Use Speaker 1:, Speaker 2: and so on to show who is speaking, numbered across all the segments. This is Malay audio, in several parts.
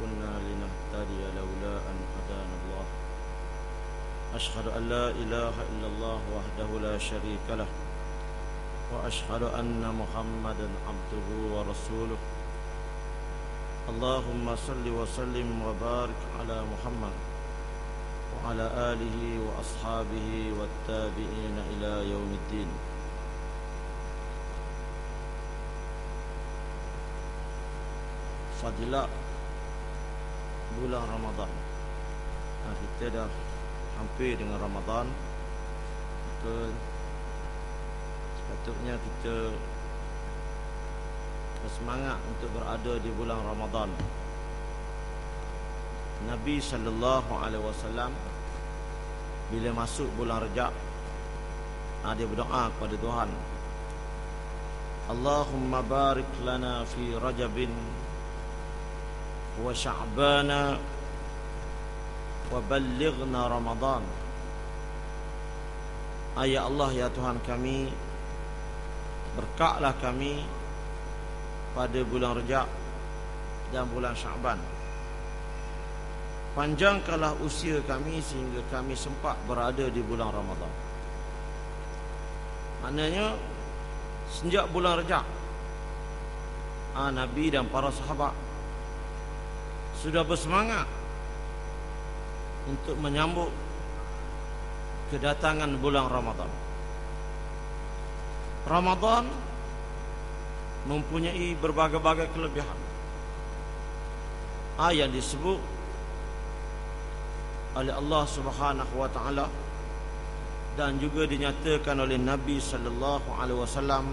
Speaker 1: كنا لنهتدي لولا أن هدانا الله أشهد أن لا إله إلا الله وحده لا شريك له وأشهد أن محمدا عبده ورسوله اللهم صل وسلم وبارك على محمد وعلى آله وأصحابه والتابعين إلى يوم الدين. Fadilah bulan Ramadan. Kita dah hampir dengan Ramadan. Maka sepatutnya kita bersemangat untuk berada di bulan Ramadan. Nabi sallallahu alaihi wasallam bila masuk bulan Rajab, dia berdoa kepada Tuhan, Allahumma barik lana fi Rajabin wa Sya'bana wa ballighna Ramadan. Ya Allah, ya Tuhan kami, berkatlah kami pada bulan Rajab dan bulan Sya'ban. Panjangkanlah usia kami sehingga kami sempat berada di bulan Ramadan. Maknanya sejak bulan Rajab, Nabi dan para sahabat sudah bersemangat untuk menyambut kedatangan bulan Ramadan. Ramadan mempunyai berbagai-bagai kelebihan yang disebut oleh Allah Subhanahu wa taala dan juga dinyatakan oleh Nabi sallallahu alaihi wasallam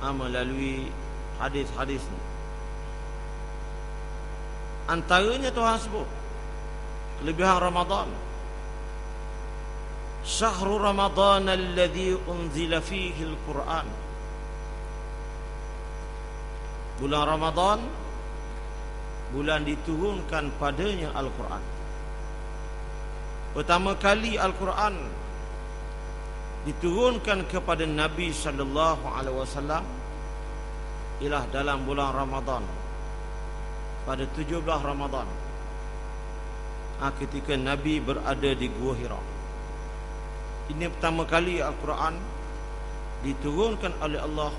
Speaker 1: melalui hadis-hadis. Antaranya Tuhan sebut kelebihan Ramadan. Syahrul Ramadan alladhi unzila fihi al-Quran. Bulan Ramadan, bulan diturunkan padanya Al-Quran. Pertama kali Al-Quran diturunkan kepada Nabi sallallahu alaihi wasallam ialah dalam bulan Ramadan, pada 17 Ramadan, ketika Nabi berada di Gua Hira. Ini pertama kali Al-Quran diturunkan oleh Allah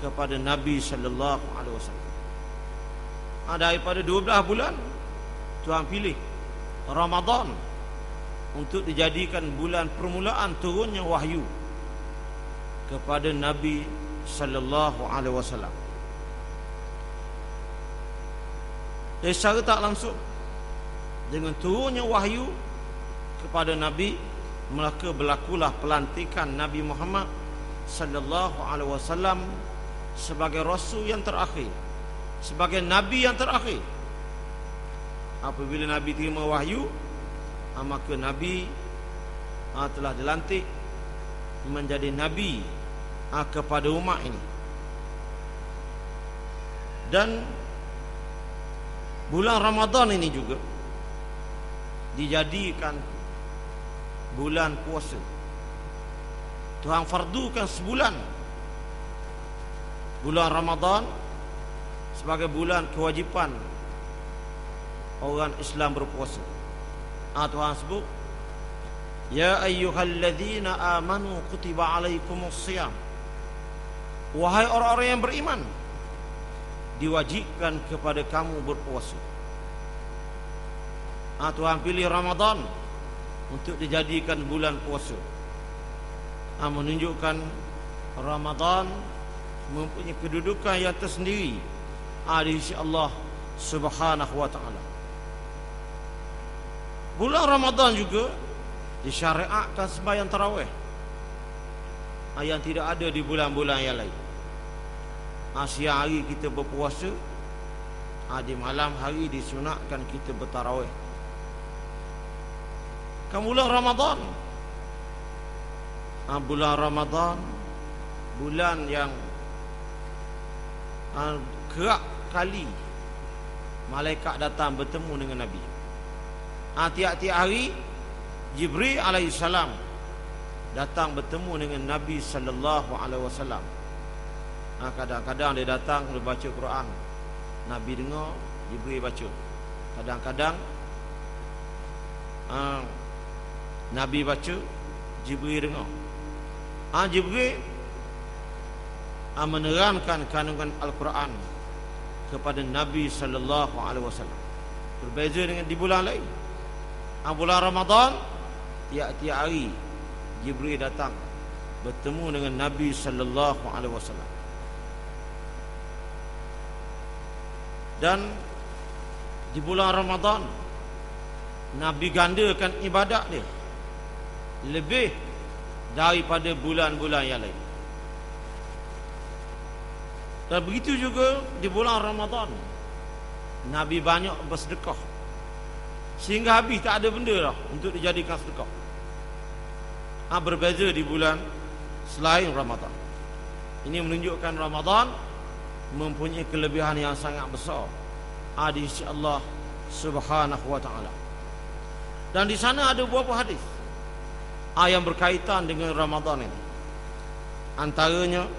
Speaker 1: kepada Nabi sallallahu alaihi wasallam. Daripada 12 bulan Tuhan pilih Ramadan untuk dijadikan bulan permulaan turunnya wahyu kepada Nabi sallallahu alaihi wasallam. Secara tak langsung, dengan turunnya wahyu kepada Nabi, maka berlakulah pelantikan Nabi Muhammad sallallahu alaihi wasallam sebagai rasul yang terakhir, sebagai nabi yang terakhir. Apabila Nabi terima wahyu, maka Nabi telah dilantik menjadi nabi kepada umat ini. Dan bulan Ramadan ini juga dijadikan bulan puasa. Tuhan fardukan sebulan bulan Ramadan sebagai bulan kewajipan orang Islam berpuasa. Tuhan sebut, ya ayyuhalladzina amanu kutiba alaikumus-shiyam. Wahai orang-orang yang beriman, diwajibkan kepada kamu berpuasa. Tuhan pilih Ramadan untuk dijadikan bulan puasa. Menunjukkan Ramadan mempunyai kedudukan yang tersendiri di sisi Allah Subhanahu wa taala. Bulan Ramadan juga disyariatkan sembahyang tarawih yang tidak ada di bulan-bulan yang lain. Siang hari kita berpuasa, di malam hari disunatkan kita bertarawih. Bulan Ramadan, bulan Ramadan, bulan yang kerap kali malaikat datang bertemu dengan Nabi. Tiap-tiap hari Jibril alaihissalam datang bertemu dengan Nabi sallallahu alaihi wasallam. Kadang-kadang dia datang, dia baca Quran. Nabi dengar, Jibril baca. Kadang-kadang Nabi baca, Jibril dengar. Jibril menerangkan kandungan Al-Quran kepada Nabi sallallahu alaihi wasallam. Berbeza dengan di bulan lain. Bulan Ramadan, tiap-tiap hari Jibril datang bertemu dengan Nabi sallallahu alaihi wasallam. Dan di bulan Ramadan Nabi gandakan ibadat dia lebih daripada bulan-bulan yang lain. Dan begitu juga di bulan Ramadan Nabi banyak bersedekah sehingga habis tak ada benda dah untuk dijadikan sedekah. Berbeza di bulan selain Ramadan. Ini menunjukkan Ramadan mempunyai kelebihan yang sangat besar di sisi Allah Subhanahu wa taala. Dan di sana ada beberapa hadis yang berkaitan dengan Ramadan ini. Antaranya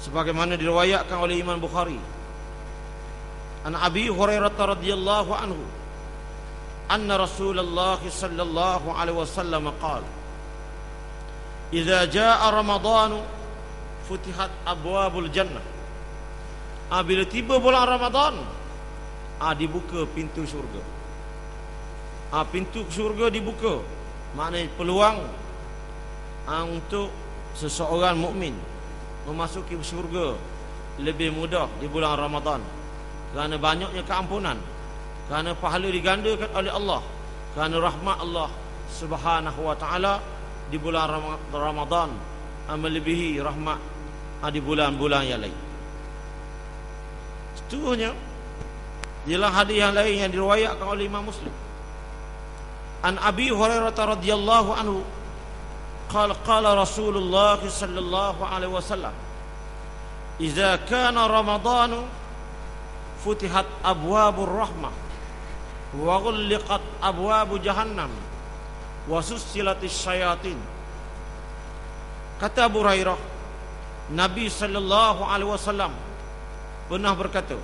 Speaker 1: sebagaimana diriwayatkan oleh Imam Bukhari, an Abi Hurairah radhiyallahu anhu, anna Rasulullah sallallahu alaihi wasallam qala, "Idza jaa Ramadan futihat abwabul jannah." Bila tiba bulan Ramadan, dibuka pintu syurga. Pintu syurga dibuka, maknanya peluang untuk seseorang mukmin memasuki syurga lebih mudah di bulan Ramadan, kerana banyaknya keampunan, kerana pahala digandakan oleh Allah, kerana rahmat Allah Subhanahu wa taala di bulan Ramadan melebihi rahmat di bulan-bulan yang lain. Seterusnya ialah hadis yang lain yang diriwayatkan oleh Imam Muslim. An Abi Hurairah radhiyallahu anhu qala Rasulullah sallallahu alaihi wasallam, "Idza kana Ramadan futihat abwabur rahmah wa ghulliqat abwabu jahannam wa sussilatis syayatin." Kata Abu Hurairah, Nabi sallallahu alaihi wasallam pernah berkata,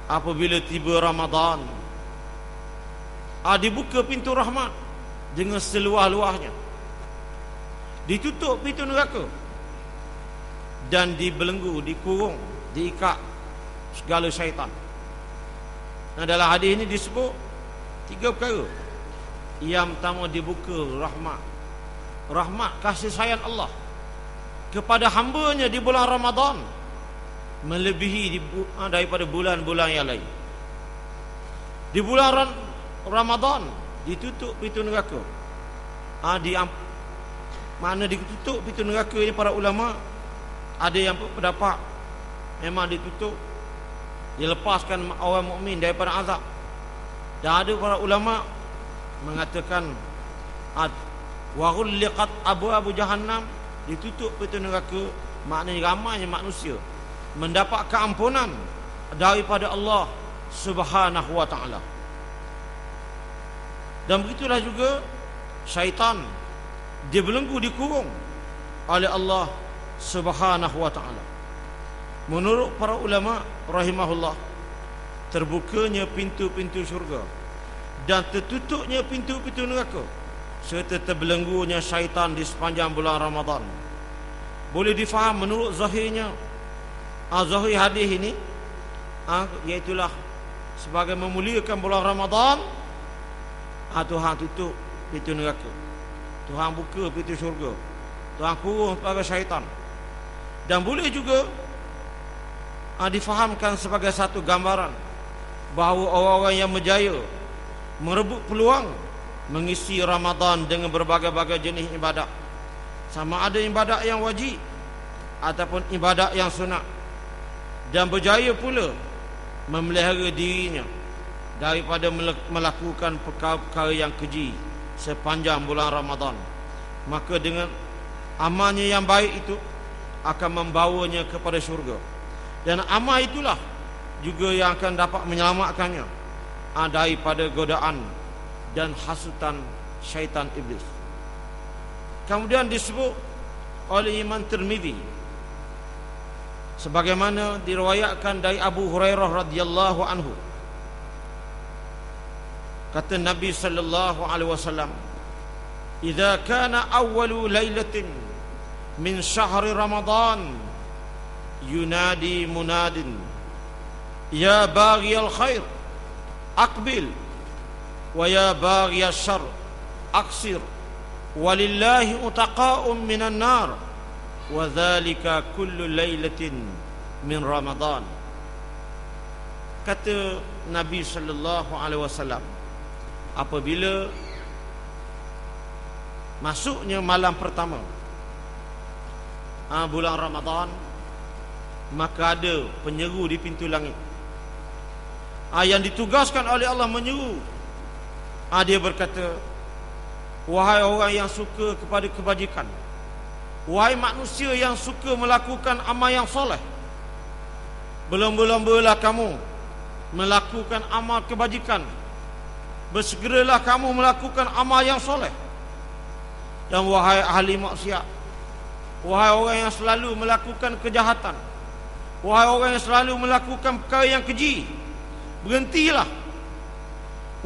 Speaker 1: apabila tiba Ramadan, dibuka pintu rahmat dengan seluas-luasnya, ditutup pintu neraka, dan dibelenggu, dikurung, diikat segala syaitan. Dalam hadis ini disebut 3 perkara. Yang pertama, dibuka rahmat. Rahmat kasih sayang Allah kepada hamba-Nya di bulan Ramadan melebihi daripada bulan-bulan yang lain. Di bulan Ramadan ditutup pintu neraka. Mana ditutup pintu neraka ini, para ulama ada yang berpendapat memang ditutup, dilepaskan orang mukmin daripada azab. Dan ada para ulama mengatakan wa ghulliqat abwabu jahannam, ditutup pintu neraka, maknanya ramainya manusia mendapat keampunan daripada Allah Subhanahu wa taala. Dan begitulah juga syaitan dibelenggu, dikurung oleh Allah Subhanahu wa taala. Menurut para ulama rahimahullah, terbukanya pintu-pintu syurga dan tertutupnya pintu-pintu neraka serta terbelenggunya syaitan di sepanjang bulan Ramadan boleh difaham menurut zahirnya. Zahir hadis ini iaitulah sebagai memuliakan bulan Ramadan. Tuhan tutup pintu neraka, Tuhan buka pintu syurga, Tuhan kurung para syaitan. Dan boleh juga difahamkan sebagai satu gambaran bahawa orang-orang yang berjaya merebut peluang mengisi Ramadan dengan berbagai-bagai jenis ibadat, sama ada ibadat yang wajib ataupun ibadat yang sunat, dan berjaya pula memelihara dirinya daripada melakukan perkara-perkara yang keji sepanjang bulan Ramadan, maka dengan amalnya yang baik itu akan membawanya kepada syurga. Dan amal itulah juga yang akan dapat menyelamatkannya daripada godaan dan hasutan syaitan iblis. Kemudian disebut oleh Imam Tirmizi sebagaimana diriwayatkan dari Abu Hurairah radhiyallahu anhu, kata Nabi sallallahu alaihi wasallam, "Idza kana awwalu lailatin min syahri Ramadan yunadi munadin ya baghiyal khair aqbil wa ya baghiyal syarr aqsir walillahi utaqa'un minan nar wa dzalika kullu lailatin min Ramadan." Kata Nabi sallallahu alaihi wasallam, apabila masuknya malam pertama bulan Ramadan, maka ada penyeru di pintu langit yang ditugaskan oleh Allah menyeru. Dia berkata, "Wahai orang yang suka kepada kebajikan, wahai manusia yang suka melakukan amal yang soleh, berlomba-lombalah kamu melakukan amal kebajikan, bersegeralah kamu melakukan amal yang soleh. Dan wahai ahli maksiat, wahai orang yang selalu melakukan kejahatan, wahai orang yang selalu melakukan perkara yang keji, berhentilah.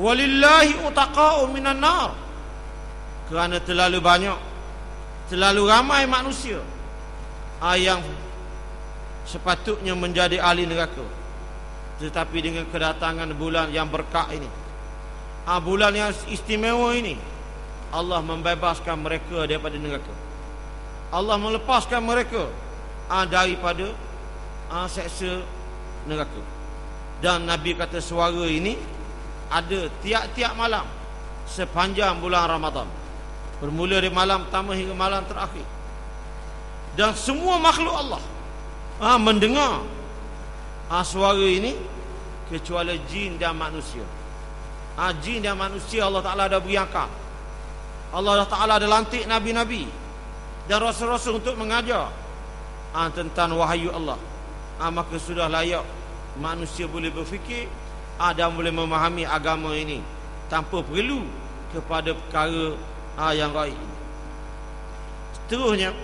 Speaker 1: Walillahi utaqa'u minan nar." Kerana terlalu banyak, terlalu ramai manusia yang sepatutnya menjadi ahli neraka, tetapi dengan kedatangan bulan yang berkah ini, bulan yang istimewa ini, Allah membebaskan mereka daripada neraka. Allah melepaskan mereka daripada seksa neraka. Dan Nabi kata suara ini ada tiap-tiap malam sepanjang bulan Ramadan, bermula dari malam pertama hingga malam terakhir. Dan semua makhluk Allah mendengar suara ini kecuali jin dan manusia. Jin dan manusia Allah Ta'ala ada beri akal. Allah Ta'ala ada lantik nabi-nabi dan rasul-rasul untuk mengajar tentang wahyu Allah. Maka sudah layak manusia boleh berfikir dan boleh memahami agama ini tanpa perlu kepada perkara yang gaib. Seterusnya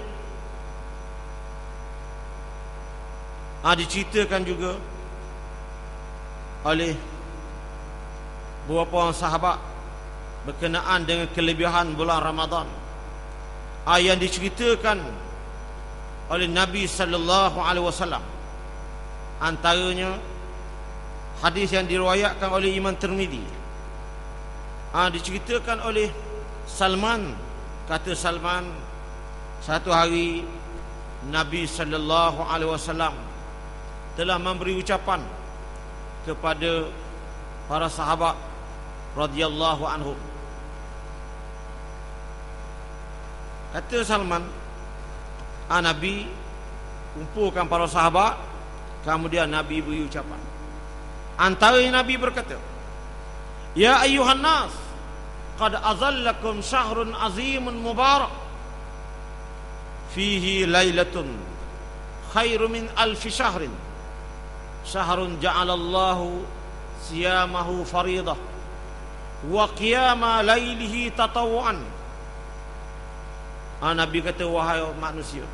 Speaker 1: diceritakan juga oleh beberapa orang sahabat berkenaan dengan kelebihan bulan Ramadan yang diceritakan oleh Nabi sallallahu alaihi wasallam. Antaranya hadis yang diriwayatkan oleh Imam Tirmizi. Diceritakan oleh Salman, kata Salman, satu hari Nabi sallallahu alaihi wasallam telah memberi ucapan kepada para sahabat radhiyallahu anhum. Kata Salman, Nabi kumpulkan para sahabat, kemudian Nabi beri ucapan. Antara Nabi berkata, "Ya ayyuhan nas, qad azallakum syahrun azimun mubarak, fihi lailatun khairu min alfi syahrin, syahrun ja'alallahu siyamahu faridah wa qiyama lailihi tatawuan." Nabi kata, "Wahai manusia,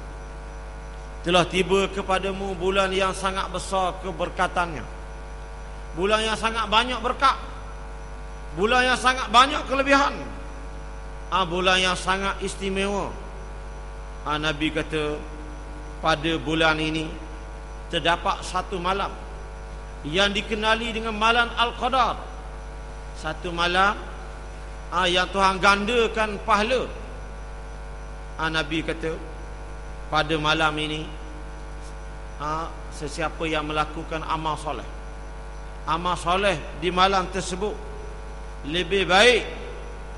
Speaker 1: telah tiba kepadamu bulan yang sangat besar keberkatannya, bulan yang sangat banyak berkat, bulan yang sangat banyak kelebihan, bulan yang sangat istimewa." Nabi kata, pada bulan ini terdapat satu malam yang dikenali dengan malam Al-Qadar, satu malam yang Tuhan gandakan pahala. Nabi kata, pada malam ini sesiapa yang melakukan amal soleh di malam tersebut lebih baik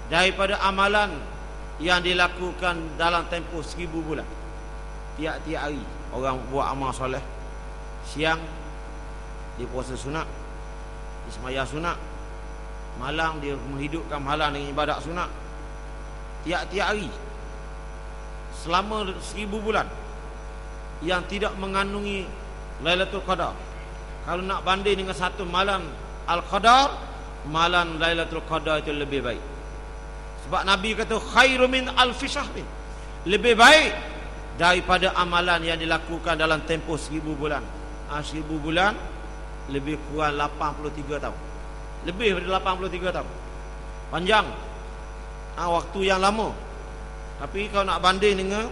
Speaker 1: daripada amalan yang dilakukan dalam tempoh 1000 bulan. Tiap-tiap hari orang buat amal soleh. Siang dia puasa sunat, dia sembahyang sunat, malam dia menghidupkan malam dengan ibadat sunat. Tiap-tiap hari selama 1000 bulan yang tidak mengandungi Lailatul Qadar. Kalau nak banding dengan satu malam Al-Qadar, malam Lailatul Qadar itu lebih baik. Sebab Nabi kata khairu min alfi syahrin, lebih baik daripada amalan yang dilakukan dalam tempoh 1000 bulan. 1000 bulan lebih kurang 83 tahun. Lebih daripada 83 tahun. Panjang. Waktu yang lama. Tapi kalau nak banding dengan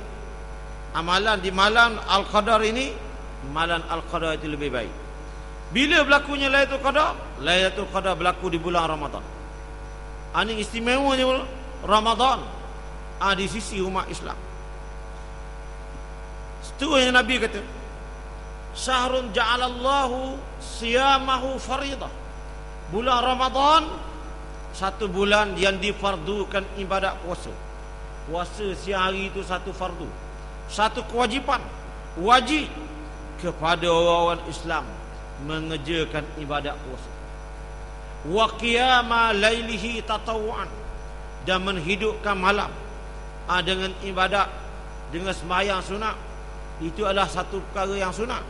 Speaker 1: amalan di malam Al-Qadar ini, malam Al-Qadar itu lebih baik. Bila berlakunya Lailatul Qadar? Lailatul Qadar berlaku di bulan Ramadan. Ini istimewanya Ramadan di sisi umat Islam. Seterusnya Nabi kata, syahrun ja'alallahu siyamahu faridah. Bulan Ramadan, satu bulan yang difardukan ibadat puasa. Puasa siang hari itu satu fardu, satu kewajipan, wajib kepada orang Islam mengerjakan ibadat puasa. Wa qiyama lailihi tatawuan, dan menghidupkan malam dengan ibadat, dengan sembahyang sunat. Itu adalah satu perkara yang sunat.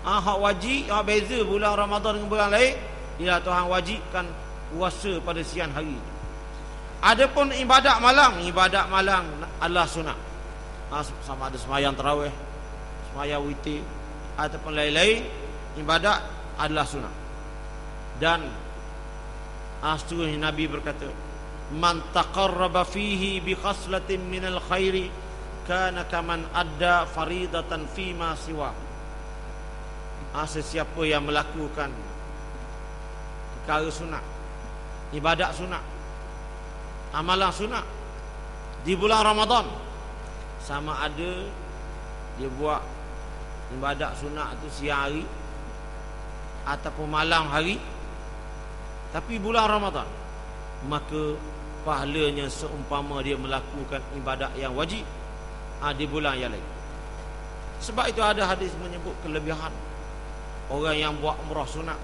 Speaker 1: Hak wajib, hak beza bulan Ramadan dengan bulan lain, ialah Tuhan wajibkan puasa pada siang hari. Adapun ibadat malam adalah sunat. Sama ada sembahyang tarawih, sembahyang witir ataupun lain-lain, ibadat adalah sunat. Dan seterusnya Nabi berkata, man taqarraba fihi bi khaslatin minal khairi kana kaman adda faridatan fima siwa. Sesiapa yang melakukan perkara sunat, ibadat sunat, amalan sunat di bulan Ramadan, sama ada dia buat ibadat sunat itu siang hari ataupun malam hari, tapi bulan Ramadan, maka pahalanya seumpama dia melakukan ibadat yang wajib di bulan yang lain. Sebab itu ada hadis menyebut kelebihan orang yang buat umrah sunat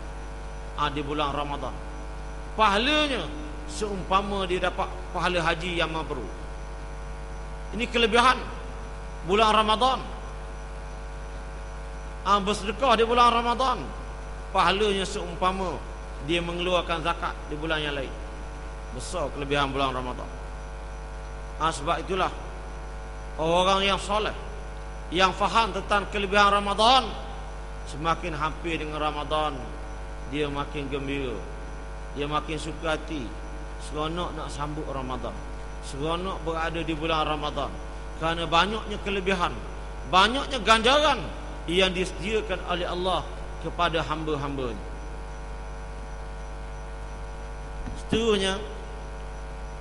Speaker 1: di bulan Ramadan. Pahalanya seumpama dia dapat pahala haji yang mabrur. Ini kelebihan bulan Ramadan. Bersedekah di bulan Ramadan, pahalanya seumpama dia mengeluarkan zakat di bulan yang lain. Besar kelebihan bulan Ramadan. Sebab itulah orang yang soleh, yang faham tentang kelebihan Ramadan, semakin hampir dengan Ramadan, dia makin gembira, dia makin suka hati, seronok nak sambut Ramadan, seronok berada di bulan Ramadan, kerana banyaknya kelebihan, banyaknya ganjaran yang disediakan oleh Allah kepada hamba-hambanya. Seterusnya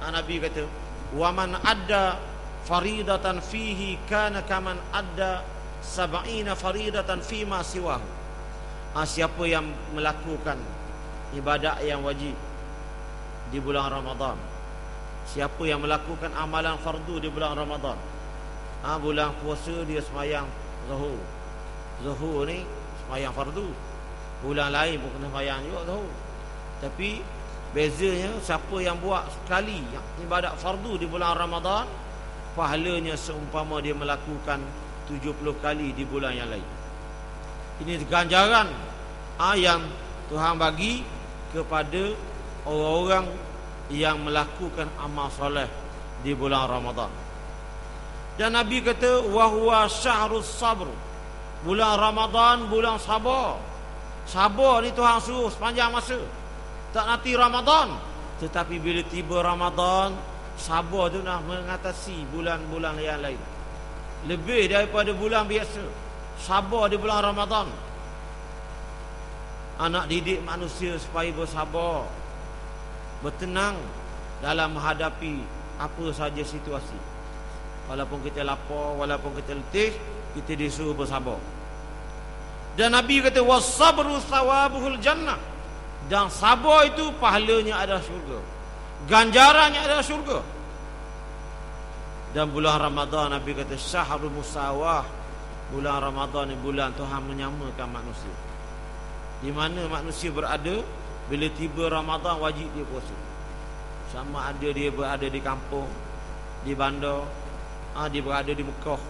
Speaker 1: Nabi kata, wa man adda faridatan fihi kana kaman adda sab'ina faridatan fima siwahu. Siapa yang melakukan ibadat yang wajib di bulan Ramadan, siapa yang melakukan amalan fardu di bulan Ramadan, bulan puasa dia sembahyang zuhur. Zuhur ni sembahyang fardu. Bulan lain pun kena sembahyang juga zuhur. Tapi bezanya, siapa yang buat sekali yang ibadat fardu di bulan Ramadan, pahalanya seumpama dia melakukan 70 kali di bulan yang lain. Ini ganjaran yang Tuhan bagi kepada orang-orang yang melakukan amal soleh di bulan Ramadan. Dan Nabi kata, wa huwa syahrus sabr. Bulan Ramadan bulan sabar. Sabar ni Tuhan suruh sepanjang masa, tak nanti Ramadan. Tetapi bila tiba Ramadan, sabar tu nak mengatasi bulan-bulan yang lain, lebih daripada bulan biasa. Sabar di bulan Ramadan. Anak didik manusia supaya bersabar, bertenang dalam menghadapi apa saja situasi. Walaupun kita lapar, walaupun kita letih, kita disuruh bersabar. Dan Nabi kata, was-sabru thawabuhul jannah. Dan sabar itu pahalanya adalah syurga, ganjarannya adalah syurga. Dan bulan Ramadan, Nabi kata, syahrul musawah. Bulan Ramadan ni bulan Tuhan menyamakan manusia. Di mana manusia berada, bila tiba Ramadan wajib dia puasa. Sama ada dia berada di kampung, di bandar, dia berada di Mekah,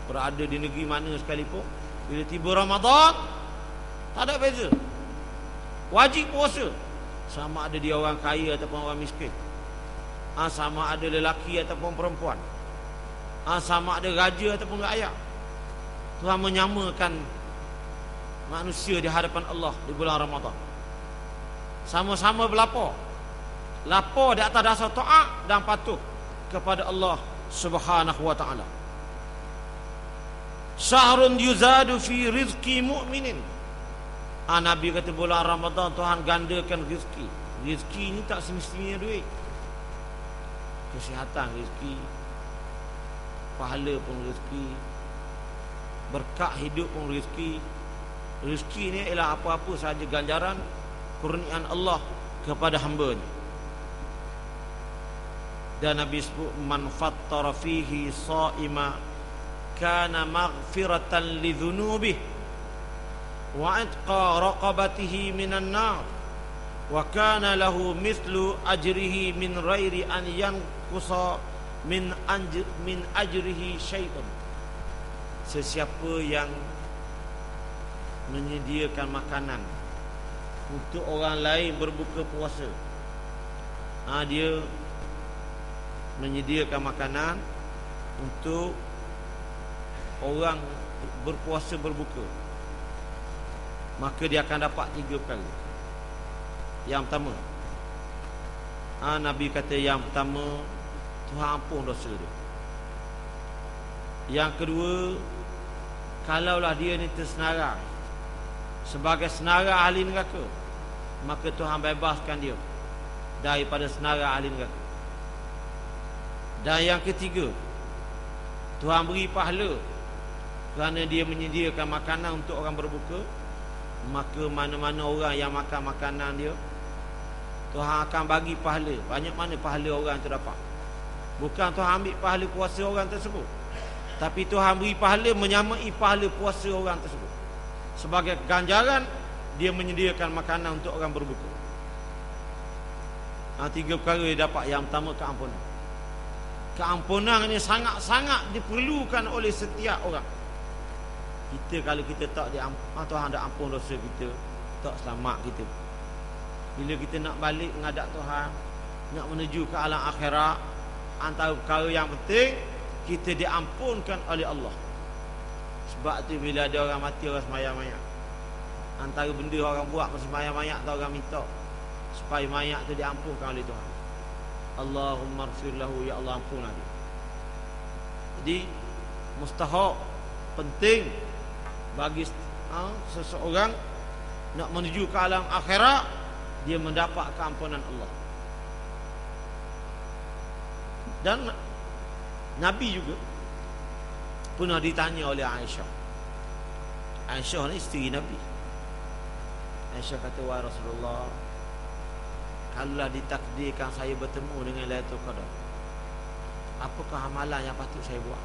Speaker 1: berada di negeri mana sekalipun, bila tiba Ramadan tak ada beza, wajib puasa. Sama ada dia orang kaya ataupun orang miskin, sama ada lelaki ataupun perempuan. Sama ada raja ataupun rakyat, Tuhan menyamakan manusia di hadapan Allah di bulan Ramadan. Sama-sama berlapar, lapar di atas dasar taat dan patuh kepada Allah Subhanahu wa taala. Syahrun yuzadu fi rizqi mu'minin. Nabi kata bulan Ramadan Tuhan gandakan rezeki. Rezeki ini tak semestinya duit. Kesihatan rezeki, pahala pun rezeki, berkat hidup pun rezeki. Rezeki ni ialah apa-apa sahaja ganjaran kurniaan Allah kepada hamba-Nya. Dan Nabi sebut man fattara fihi sha'ima kana maghfiratan li dhunubihi wa atqa raqabatihi minan nar wa kana lahu mithlu ajrihi min ghairi an yanqusa min ajrihi syai'un. Sesiapa yang menyediakan makanan untuk orang lain berbuka puasa, dia menyediakan makanan untuk orang berpuasa berbuka, maka dia akan dapat 3 perkara. Yang pertama, Nabi kata yang pertama, Tuhan ampun dosa dia. Yang kedua, kalaulah dia ni tersenarai sebagai senarai ahli neraka, maka Tuhan bebaskan dia daripada senarai ahli neraka. Dan yang ketiga, Tuhan beri pahala kerana dia menyediakan makanan untuk orang berbuka, maka mana-mana orang yang makan makanan dia, Tuhan akan bagi pahala. Banyak mana pahala orang itu dapat. Bukan Tuhan ambil pahala puasa orang tersebut, tapi Tuhan beri pahala menyamai pahala puasa orang tersebut. Sebagai ganjaran dia menyediakan makanan untuk orang berbuka. 3 perkara dia dapat. Yang pertama, keampunan. Keampunan ini sangat-sangat diperlukan oleh setiap orang. Kita kalau kita tak Tuhan dah ampun dosa kita, tak selamat kita. Bila kita nak balik menghadap Tuhan, nak menuju ke alam akhirat, antara perkara yang penting kita diampunkan oleh Allah. Sebab tu bila ada orang mati, orang sembahyang mayat, antara benda orang buat sembahyang mayat tu, orang minta supaya mayat tu diampunkan oleh Tuhan. Allahumma ighfir lahu, ya Allah ampunlah dia. Jadi mustahak, penting bagi seseorang nak menuju ke alam akhirat, dia mendapat keampunan Allah. Dan Nabi juga pernah ditanya oleh Aisyah. Aisyah ni isteri Nabi. Aisyah kata, wahai Rasulullah, kalaulah ditakdirkan saya bertemu dengan Lailatul Qadar, apakah amalan yang patut saya buat?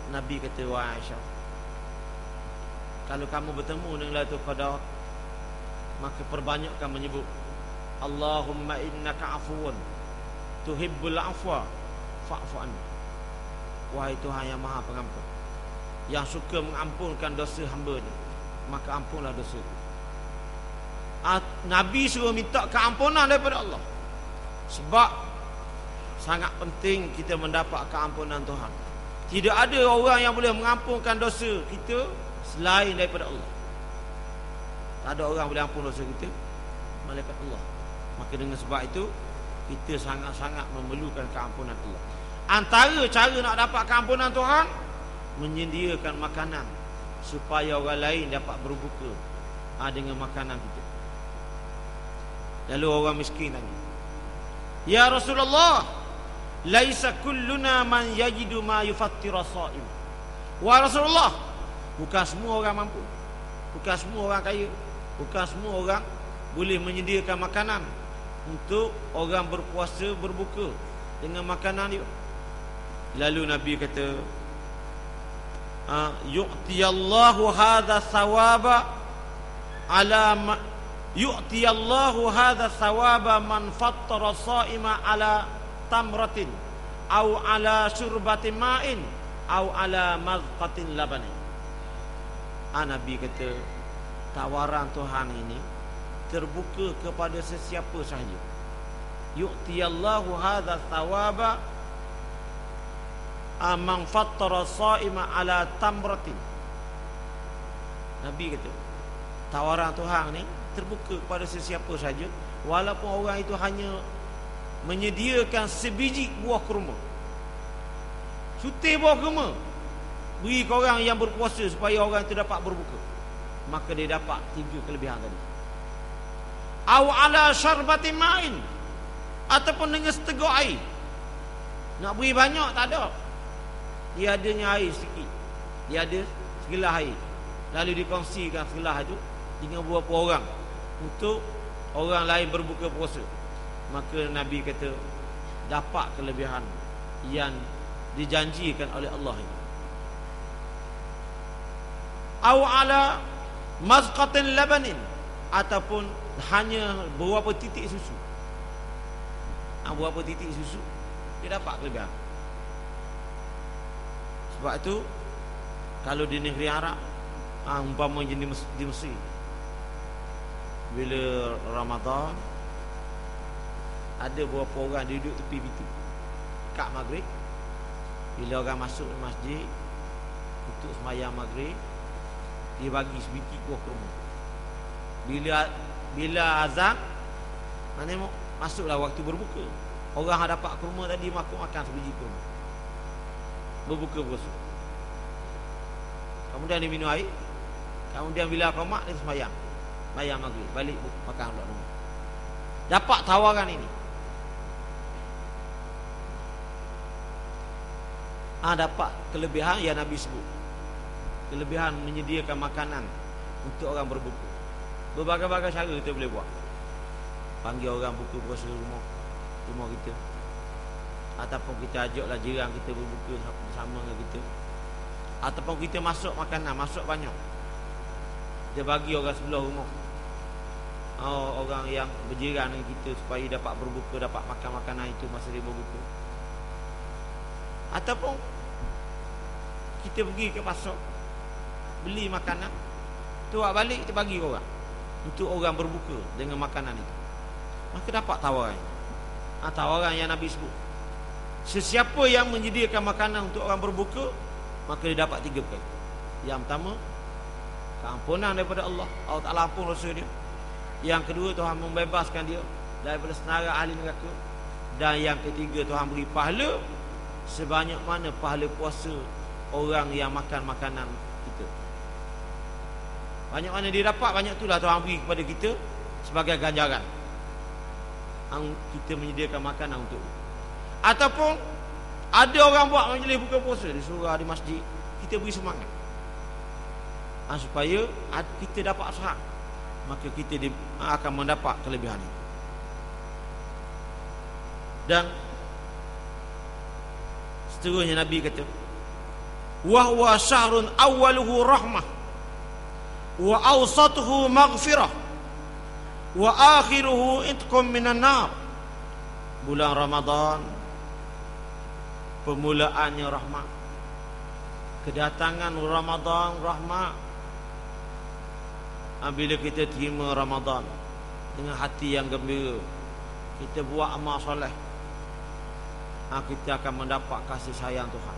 Speaker 1: Nabi kata, wahai Aisyah, kalau kamu bertemu dengan Lailatul Qadar, maka perbanyakkan menyebut Allahumma innaka afuwun tuhibbul afwa fa'fu anni. Wahai Tuhan yang Maha Pengampun, yang suka mengampunkan dosa hamba-Nya, maka ampunlah dosa itu. Nabi suruh minta keampunan daripada Allah, sebab sangat penting kita mendapat keampunan Tuhan. Tidak ada orang yang boleh mengampunkan dosa kita selain daripada Allah. Tak ada orang boleh ampun dosa kita malaikat Allah. Maka dengan sebab itu kita sangat-sangat memerlukan keampunan Allah. Antara cara nak dapat keampunan Tuhan, menyediakan makanan supaya orang lain dapat berbuka dengan makanan kita. Lalu orang miskin tanya, ya Rasulullah, laisa kulluna man yajidu ma yufattiru shaim. Wahai Rasulullah, bukan semua orang mampu, bukan semua orang kaya, bukan semua orang boleh menyediakan makanan untuk orang berpuasa berbuka dengan makanan dia. Lalu Nabi kata, yu'tiyallahu hadha thawaba ala yu'tiyallahu hadha thawaba man fattara shaima ala tamratin au ala syurbatin ma'in au ala mazqatin labani. Nabi kata, tawaran Tuhan ini terbuka kepada sesiapa sahaja. Yu'tiyallahu hadha thawaba man fattara sha'ima ala tamratin. Nabi kata, tawaran Tuhan ni terbuka kepada sesiapa saja, walaupun orang itu hanya menyediakan sebiji buah kurma. Sutir buah kurma, beri ke orang yang berpuasa supaya orang itu dapat berbuka, maka dia dapat 3 kelebihan tadi. Aw ala syarbati ma'in, ataupun dengan seteguk air. Nak beri banyak tak ada, dia adanya air sikit, dia ada segelas air, lalu dikongsikan segelas itu dengan beberapa orang untuk orang lain berbuka puasa, maka Nabi kata dapat kelebihan yang dijanjikan oleh Allah ini. Aw ala mazqatin labanin, ataupun hanya beberapa titik susu. Beberapa titik susu dia dapat kelebihan. Sebab itu kalau di negeri Arab, umpama di Mesir, bila Ramadan ada beberapa orang duduk tepi pintu kat maghrib. Bila orang masuk masjid untuk sembahyang maghrib, dia bagi sebiji buah kurma. Bila azan, maknanya masuklah waktu berbuka, orang dapat kurma tadi, makan sebiji kurma, berbuka puasa. Kemudian dia minum air, kemudian bila qamat dia sembahyang maghrib, balik makan pula rumah. Dapat tawaran ini. Dapat kelebihan yang Nabi sebut, kelebihan menyediakan makanan untuk orang berbuka. Berbagai-bagai cara kita boleh buat. Panggil orang buka puasa rumah kita, ataupun kita ajaklah jiran kita berbuka bersama dengan kita, ataupun kita masuk makanan, masuk banyak, dia bagi orang sebelah rumah, orang yang berjiran dengan kita, supaya dapat berbuka, dapat makan makanan itu masa dia berbuka. Ataupun kita pergi ke pasar, beli makanan, tuak balik kita bagi orang, untuk orang berbuka dengan makanan itu, maka dapat tawaran. Tawaran yang Nabi sebut, sesiapa yang menyediakan makanan untuk orang berbuka, maka dia dapat 3 perkara. Yang pertama, keampunan daripada Allah, Allah Ta'ala ampun dosa dia. Yang kedua, Tuhan membebaskan dia daripada senara ahli neraka. Dan yang ketiga, Tuhan beri pahala sebanyak mana pahala puasa orang yang makan makanan kita. Banyak mana dia dapat, banyak itulah Tuhan beri kepada kita sebagai ganjaran. Kita menyediakan makanan untuk. Ataupun ada orang buat majlis buka puasa di surau, di masjid, kita beri semangat, supaya kita dapat sahak, maka kita akan mendapat kelebihan ini. Dan seterusnya Nabi kata, wa huwa syahrun awwaluhu rahmah wa awsatuhu maghfirah wa akhiruhu itqum minan nar. Bulan Ramadan permulaannya rahmat, kedatangan Ramadan rahmat. Bila kita terima Ramadan dengan hati yang gembira, kita buat amal soleh, kita akan mendapat kasih sayang Tuhan.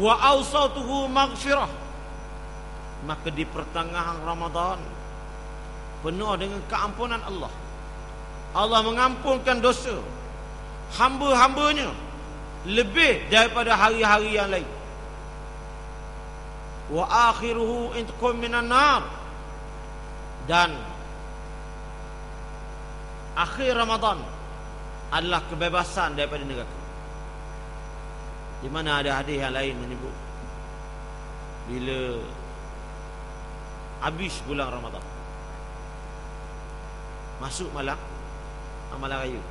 Speaker 1: Wa awsatuhu maghfirah, maka di pertengahan Ramadan penuh dengan keampunan Allah. Allah mengampunkan dosa hamba-hambanya lebih daripada hari-hari yang lain. Wa akhiruhu intqum minan nar, dan akhir Ramadan adalah kebebasan daripada neraka. Di mana ada hadis yang lain menyebut, bila habis bulan Ramadan, masuk malam raya,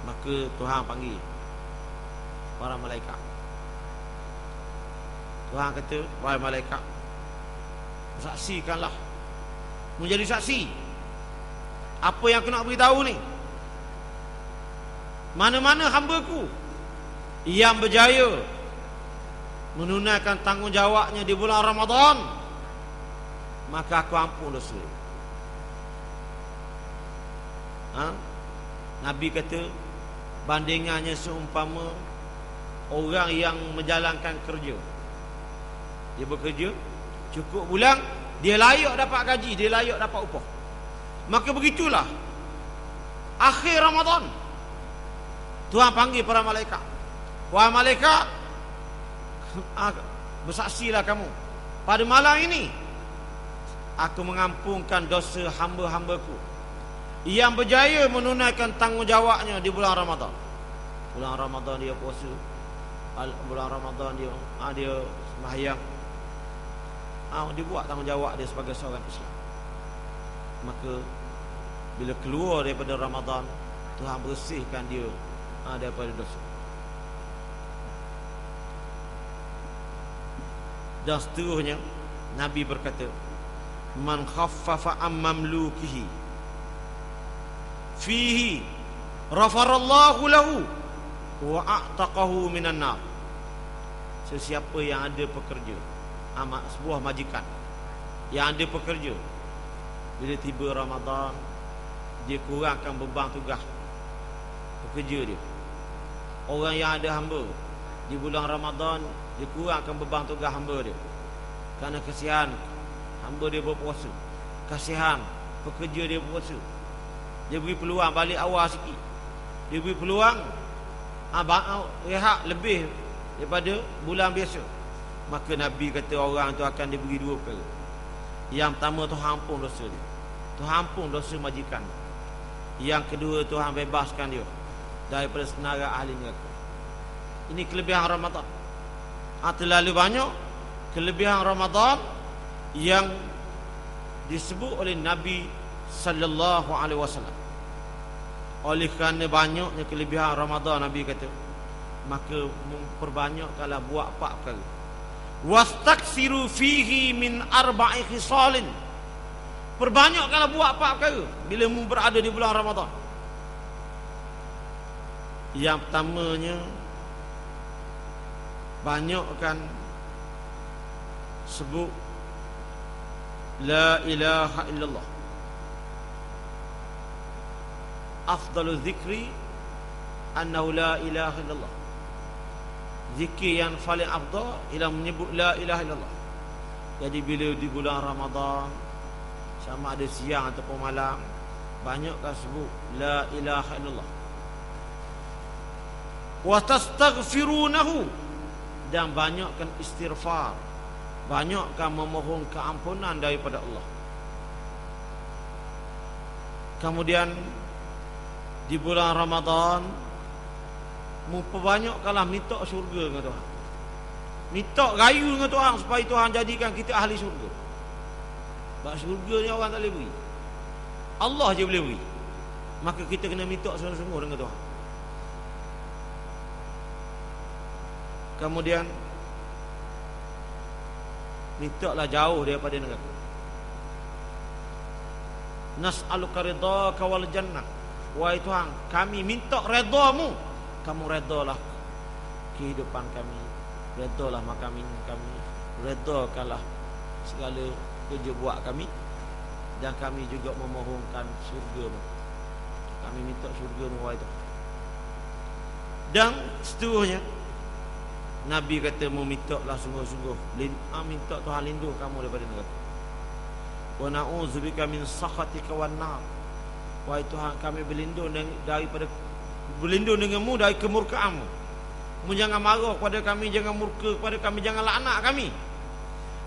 Speaker 1: maka Tuhan panggil para malaikat. Tuhan kata, wahai malaikat, saksikanlah, menjadi saksi apa yang aku nak beritahu ni. Mana-mana hamba-Ku yang berjaya menunaikan tanggungjawabnya di bulan Ramadan, maka aku ampun dosa. Nabi kata, bandingannya seumpama orang yang menjalankan kerja. Dia bekerja cukup bulan, dia layak dapat gaji, dia layak dapat upah. Maka begitulah akhir Ramadan, Tuhan panggil para malaikat. Wahai malaikat, bersaksilah kamu, pada malam ini aku mengampunkan dosa hamba-hambaku yang berjaya menunaikan tanggungjawabnya di bulan Ramadan. Bulan Ramadan dia puasa, bulan Ramadan dia sembahyang, dia buat tanggungjawab dia sebagai seorang Islam. Maka bila keluar daripada Ramadan, Tuhan bersihkan dia daripada dosa. Dan seterusnya Nabi berkata, man khaffafa am mamlukihi fihi ghafarallahu lahu wa a'taqahu minan nar. Sesiapa yang ada pekerja, sebuah majikan yang ada pekerja, bila tiba Ramadan, dia kurangkan beban tugas pekerja dia. Orang yang ada hamba di bulan Ramadan, dia kurangkan beban tugas hamba dia, kerana kasihan hamba dia berpuasa, kasihan pekerja dia berpuasa. Dia beri peluang balik awal sikit, dia beri peluang rehat lebih daripada bulan biasa. Maka Nabi kata orang tu akan diberi dua perkara. Yang pertama, Tuhan ampun dosa dia, Tuhan ampun dosa majikan. Yang kedua, Tuhan bebaskan dia daripada senarai ahli neraka. Ini kelebihan Ramadan. Terlalu banyak kelebihan Ramadan yang disebut oleh Nabi sallallahu alaihi wasallam. Oleh kerana banyaknya kelebihan Ramadan, Nabi kata, maka memperbanyakkanlah buat 4 perkara. Wastaksiru fihi min arba'i khisalin. Perbanyakkanlah buat 4 perkara bila mu berada di bulan Ramadan. Yang pertamanya, banyakkan sebut la ilaha illallah. Afdalu zikri annahu la ilaha illallah. Zikir yang paling afdal ialah menyebut la ilaha illallah. Jadi bila di bulan Ramadan, sama ada siang ataupun malam, banyakkan sebut la ilaha illallah. Wa tastaghfirunahu, dan banyakkan istighfar, banyakkan memohon keampunan daripada Allah. Kemudian di bulan Ramadan, memperbanyakkanlah minta syurga dengan Tuhan, minta rayu dengan Tuhan supaya Tuhan jadikan kita ahli syurga. Sebab syurga ni orang tak boleh beri, Allah je boleh beri. Maka kita kena minta sungguh-sungguh dengan Tuhan. Kemudian mintalah jauh daripada neraka. Nas'aluka ridhaka wal jannah. Wahai Tuhan, kami minta redha-Mu, kamu redalah kehidupan kami, redalah makan minum kami, redakanlah segala kerja buat kami, dan kami juga memohonkan syurga-Mu. Kami minta syurga-Mu, wahai Tuhan. Dan seterusnya Nabi kata, memintalah sungguh-sungguh, minta Tuhan lindung kamu daripada neraka. Wa na'udzubika min sakhatika wan nar. Wahai Tuhan, kami berlindung dengan-Mu dari kemurkaan-Mu. Mu jangan marah kepada kami, jangan murka kepada kami, jangan laknat kami.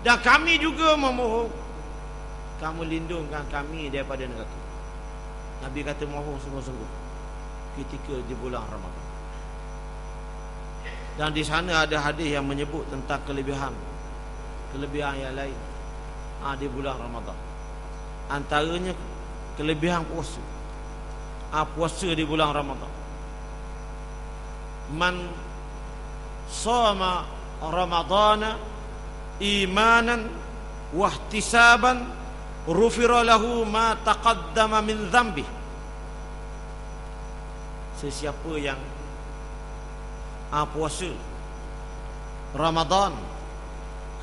Speaker 1: Dan kami juga memohon kamu lindungkan kami daripada neraka. Nabi kata mohon sungguh-sungguh ketika di bulan Ramadan. Dan di sana ada hadis yang menyebut tentang kelebihan yang lain di bulan Ramadan. Antaranya kelebihan puasa. Puasa di bulan Ramadan. Man shoma Ramadana imanan wa ihtisaban ghufira lahu ma taqaddama min dhanbi. Sesiapa yang puasa Ramadan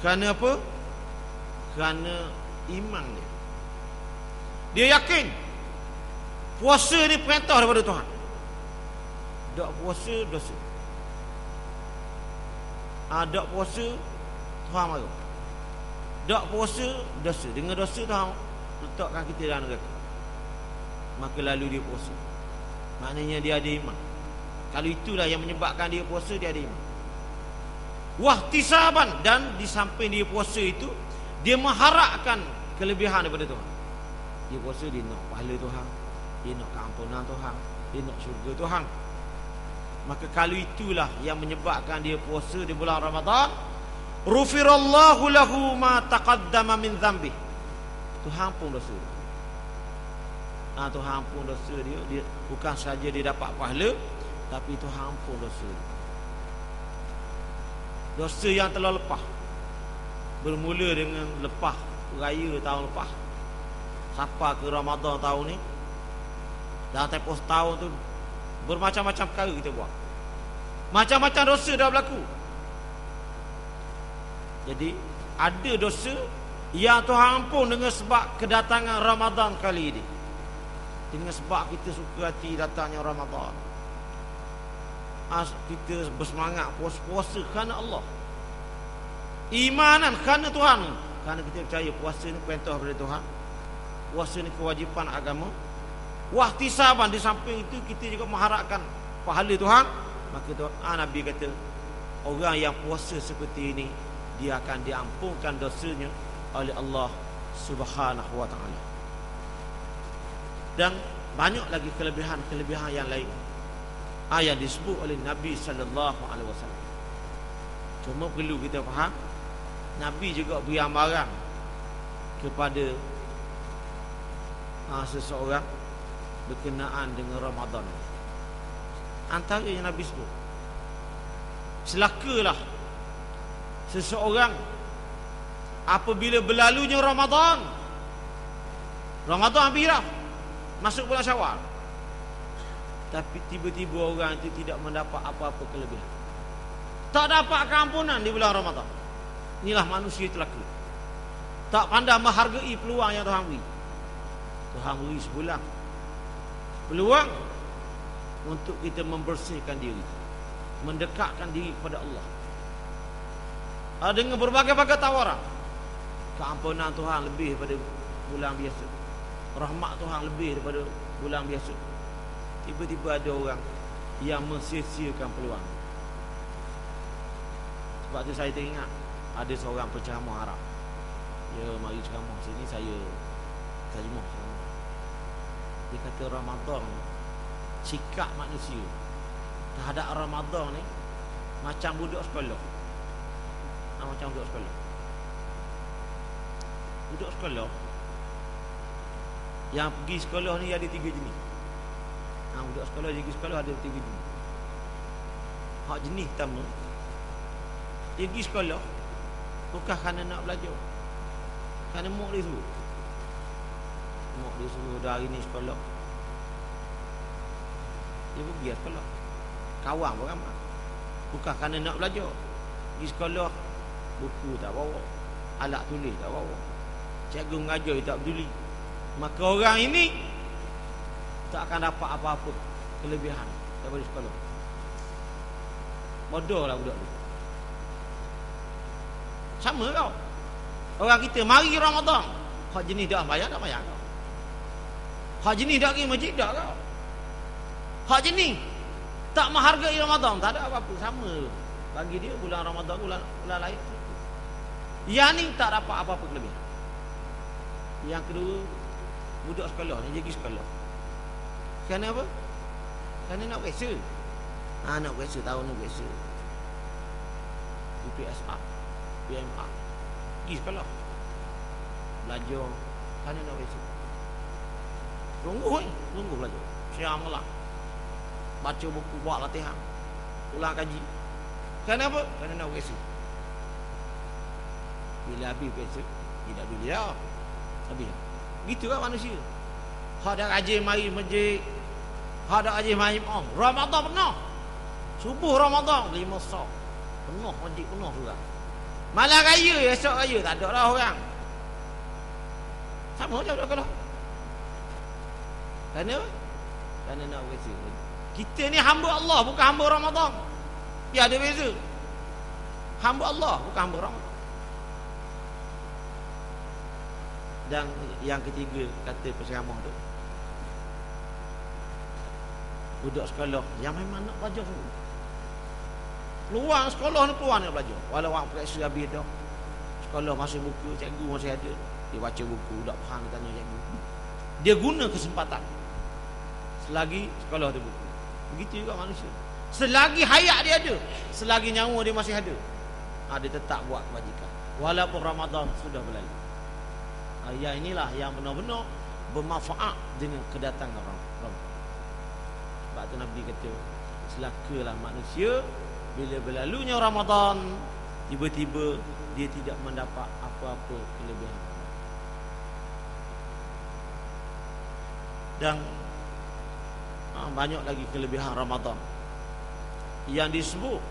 Speaker 1: kerana apa? Kerana iman dia. Dia yakin puasa ni perintah daripada Tuhan. Dak puasa dosa. Dak puasa Tuhan marah. Dak puasa dosa. Dengan dosa Tuhan letakkan kita dalam neraka. Maka lalu dia puasa. Maknanya dia ada iman. Kalau itulah yang menyebabkan dia puasa, dia ada iman. Wahtisaban, dan di samping dia puasa itu, dia mengharapkan kelebihan daripada Tuhan. Dia puasa, dia nak pahala Tuhan, dia nak keampunan Tuhan, dia nak syurga Tuhan. Maka kalau itulah yang menyebabkan dia puasa di bulan Ramadan, rufirallahu lahu ma taqaddama min dhanbi. Tuhan ampun dosa. Tuhan ampun dosa dia. Dia bukan saja dia dapat pahala, tapi Tuhan ampun dosa. Dosa yang telah lepas, bermula dengan lepas raya tahun lepas, sampai ke Ramadan tahun ni, dalam tempoh tahun tu bermacam-macam perkara kita buat. Macam-macam dosa dah berlaku. Jadi ada dosa yang Tuhan ampun dengan sebab kedatangan Ramadan kali ini. Dengan sebab kita suka hati datangnya Ramadan, kita bersemangat puasa kerana Allah, imanan kerana Tuhan. Kerana kita percaya puasa ni perintah daripada Tuhan, puasa ni kewajipan agama. Wahtisaban, di samping itu kita juga mengharapkan pahala Tuhan. Maka Nabi kata, orang yang puasa seperti ini, dia akan diampunkan dosanya oleh Allah Subhanahu wa ta'ala. Dan banyak lagi kelebihan-kelebihan yang lain yang disebut oleh Nabi sallallahu alaihi wasallam. Cuma perlu kita faham, Nabi juga beri amaran kepada seseorang berkenaan dengan Ramadan. Antara yang Nabi sebut, celakalah seseorang apabila berlalunya Ramadan habis dah, masuk bulan Syawal, tapi tiba-tiba orang itu tidak mendapat apa-apa kelebihan, tak dapat keampunan di bulan Ramadan. Inilah manusia celaka, tak pandai menghargai peluang yang Tuhan beri. Tuhan beri sebulan peluang untuk kita membersihkan diri, mendekatkan diri kepada Allah, dengan berbagai-bagai tawaran. Keampunan Tuhan lebih daripada bulan biasa, rahmat Tuhan lebih daripada bulan biasa. Tiba-tiba ada orang yang mensia-siakan peluang. Sebab tu saya teringat ada seorang penceramah Arab, dia mari ceramah sini, saya terjemah. Dia kata Ramadan, sikap manusia terhadap Ramadan ni macam budak sekolah. Macam budak sekolah. Budak sekolah yang pergi sekolah ni ada 3 jenis. Budak sekolah yang pergi sekolah ada 3 jenis. Hak jenis pertama, dia pergi sekolah bukan kerana nak belajar, kerana mak dia suruh. Mak dia suruh dah hari ni sekolah, dia pergi sekolah. Kawan pun ramai, bukan kerana nak belajar. Pergi sekolah, buku tak bawa, alat tulis tak bawa, cikgu mengajar tak peduli. Maka orang ini tak akan dapat apa-apa kelebihan daripada sekolah. Bodohlah budak tu. Sama kau. Orang kita mari Ramadan, hak jenis dah bayar tak bayar kau. Hak jenis dah pergi masjid dah kau. Hak jenis tak menghargai Ramadan, tak ada apa-apa, sama. Bagi dia bulan Ramadan bulan lain. Yang ni tak dapat apa-apa kelebihan. Yang kedua, budak sekolah ni pergi sekolah kerana apa? Kerana nak periksa. Nak periksa, tahun ni periksa UPSR, PMR. Pergi sekolah belajar kerana nak periksa. Sungguh belajar, siang malam, baca buku, buat latihan, ulang kaji. Kerana apa? Kerana nak periksa. Bila habis periksa, tidak dulu dah, habis. Gitu kan manusia. Hak dah rajin mari masjid, hak dah rajin mari Ramadan penuh. Subuh Ramadan 5 sok penuh, masjid penuh juga. Malam raya, esok raya tak ada dah orang. Sama je budak sekolah. Kerana nak periksa. Kita ni hamba Allah, bukan hamba Ramadan. Ya, ada beza. Hamba Allah, bukan hamba Ramadan. Dan yang ketiga, kata penceramah tu, budak sekolah yang memang nak belajar dulu. Peluang sekolah ni peluang nak belajar. Walau orang periksa habis dah, sekolah masih buka, cikgu masih ada, dia baca buku, tak faham, dia tanya cikgu. Dia guna kesempatan selagi sekolah tu buka. Begitu juga manusia. Selagi hayat dia ada, selagi nyawa dia masih ada, dia tetap buat kebajikan walaupun Ramadan sudah berlalu. Ayat inilah yang benar-benar bermanfaat dengan kedatangan Ramadan. Sebab tu Nabi kata, celakalah manusia bila berlalunya Ramadan, tiba-tiba dia tidak mendapat apa-apa kelebihan. Dan banyak lagi kelebihan Ramadan yang disebut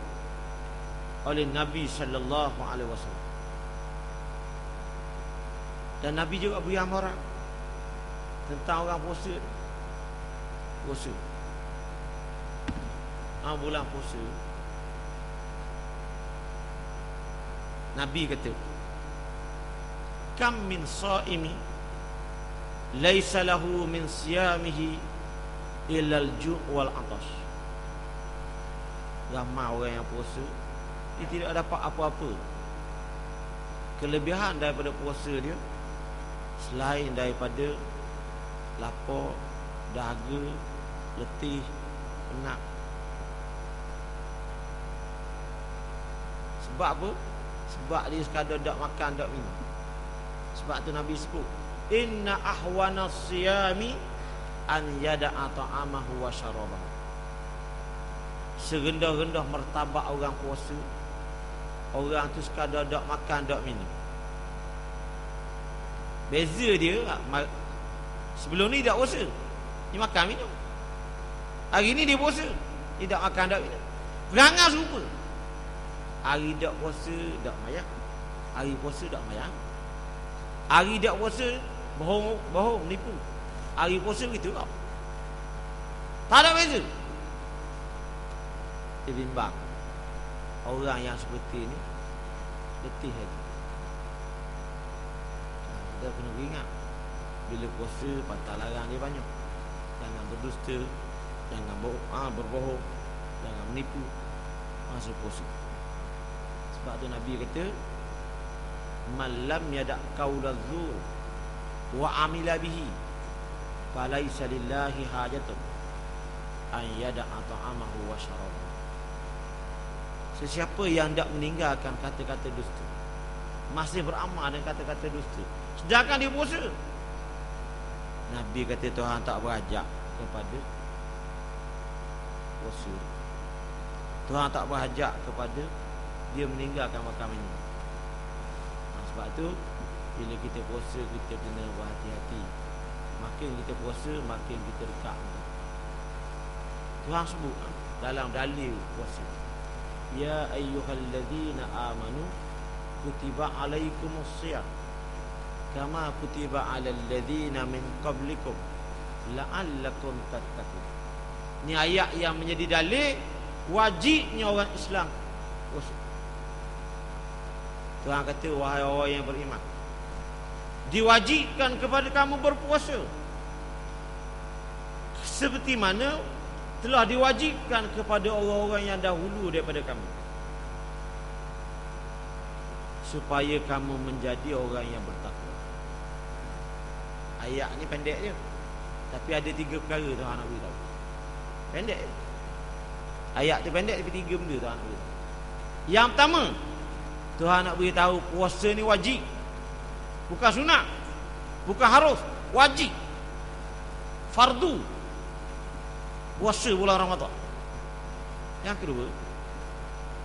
Speaker 1: oleh Nabi sallallahu alaihi wasallam. Dan Nabi juga beri amaran tentang orang puasa. Bulan puasa, Nabi kata, kam min saimi laisa lahu min siyamihi illa al-ju' wal 'atash. Ramai orang yang puasa, dia tidak dapat apa-apa kelebihan daripada puasa dia selain daripada lapar, dahaga, letih, penat. Sebab apa? Sebab dia sekadar tak makan, tak minum. Sebab tu Nabi sebut, inna ahwana siyami an yada'a ta'amahu wa syarabahu. Serendah-rendah martabat orang puasa, orang tu sekadar tak makan, tak minum. Beza dia, sebelum ni tak puasa, dia makan minum. Hari ni dia puasa, dia tak makan, tak minum. Perangai serupa. Hari tak puasa tak mayang, hari puasa tak mayang. Hari tak puasa bohong, nipu. Hari puasa begitu tak? Tak ada beza. Dia bimbang, orang yang seperti ni letih lagi. Kita kena ingat, bila puasa patah larang dia banyak. Jangan berdusta, jangan berbohong, jangan menipu masa puasa. Sebab tu Nabi kata, man lam yada' qaulaz zur wa amila bihi falaisa lillahi hajatun an yada'a ta'amahu wa syarabahu. Sesiapa yang tak meninggalkan kata-kata dusta, masih beramal dengan kata-kata dusta, sedangkan dia puasa, Nabi kata Tuhan tak berajak kepada puasa. Tuhan tak berajak kepada dia meninggalkan makan minum. Sebab tu bila kita puasa, kita kena berhati-hati. Makin kita puasa, makin kita dekat. Tuhan sebut dalam dalil puasa, ya ayyuhalladzina amanu kutiba alaikumus shiyam kama kutiba alal ladzina min qablikum la'allakum tattaqun. Ini ayat yang menjadi dalil wajibnya orang Islam puasa. Tuhan kata, wahai orang yang beriman, diwajibkan kepada kamu berpuasa seperti mana telah diwajibkan kepada orang-orang yang dahulu daripada kamu, supaya kamu menjadi orang yang bertakwa. Ayat ni pendek je, tapi ada 3 perkara Tuhan nak beritahu. Pendek je. Ayat tu pendek, tapi 3 benda Tuhan nak beritahu. Yang pertama, Tuhan nak beritahu puasa ni wajib, bukan sunat, bukan harus, wajib, fardu. Puasa bulan Ramadan. Yang kedua,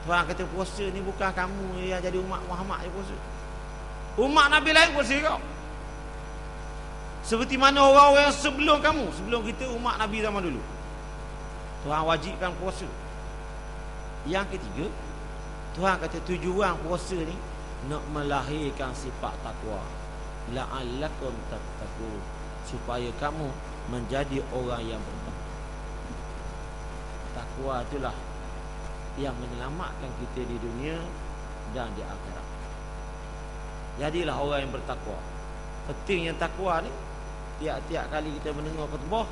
Speaker 1: Tuhan kata puasa ni bukan kamu yang jadi umat Muhammad je puasa. Umat Nabi lain puasa kau. Seperti mana orang-orang sebelum kamu, sebelum kita umat Nabi zaman dulu, Tuhan wajibkan puasa. Yang ketiga, Tuhan kata tujuan puasa ni nak melahirkan sifat takwa. La'allakum tattaqun, supaya kamu menjadi orang yang bertakwa. Takwa itulah yang menyelamatkan kita di dunia dan di akhirat. Jadilah orang yang bertakwa. Pentingnya takwa ni, tiap-tiap kali kita mendengar khutbah,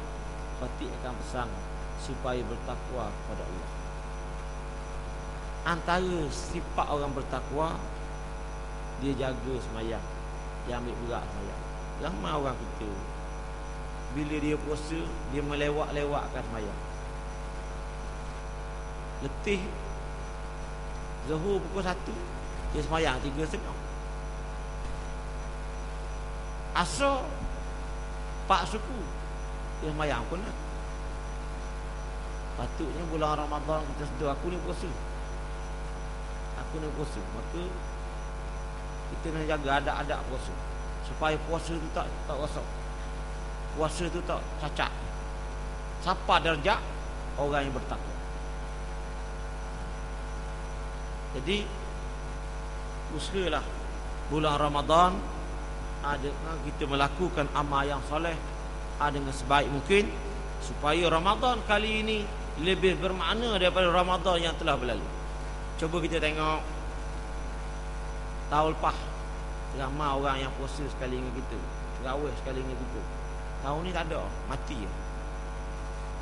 Speaker 1: khatib akan pesan supaya bertakwa kepada Allah. Antara sifat orang bertakwa, dia jaga semayang, dia ambil berat semayang. Ramai orang kita, bila dia puasa, dia melewat-lewatkan semayang. Letih Zuhur pukul 1, dia semayang 3.30. Asar 4 suku, dia semayang pun lah. Patutnya bulan Ramadan kita sedar, aku ni puasa, maka kita nak jaga adab-adab puasa, supaya puasa tu tak rosak, puasa tu tak cacat. Siapa darjat? Orang yang bertakwa. Jadi usahalah bulan Ramadan kita melakukan amal yang soleh dengan sebaik mungkin, supaya Ramadan kali ini lebih bermakna daripada Ramadan yang telah berlalu. Cuba kita tengok tahun lepas, ramai orang yang puasa sekali dengan kita, terawih sekali dengan kita. Tahun ni tak ada, mati je.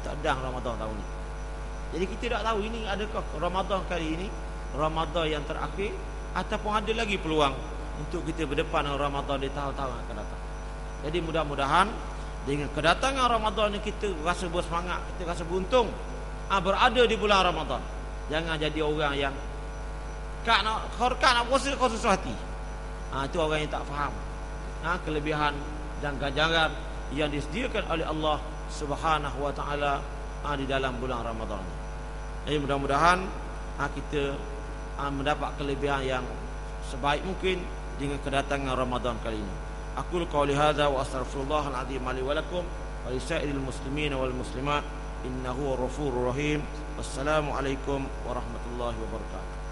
Speaker 1: Tak ada Ramadan tahun ni. Jadi kita tak tahu ini adakah Ramadan kali ini Ramadan yang terakhir, ataupun ada lagi peluang untuk kita berdepan dengan Ramadan di tahun-tahun yang akan datang. Jadi mudah-mudahan dengan kedatangan Ramadan ni kita rasa bersemangat, kita rasa beruntung berada di bulan Ramadan. Jangan jadi orang yang nak puasa kau susah hati. Itu orang yang tak faham kelebihan dan ganjaran yang disediakan oleh Allah Subhanahu wa taala di dalam bulan Ramadan. Jadi mudah-mudahan kita mendapat kelebihan yang sebaik mungkin dengan kedatangan Ramadan kali ini. Aku qauli hadza wa astaghfirullahal azim li wa lakum wa lisairil muslimin wal muslimat innahu ghafurur rahim. Wassalamu alaikum warahmatullahi wabarakatuh.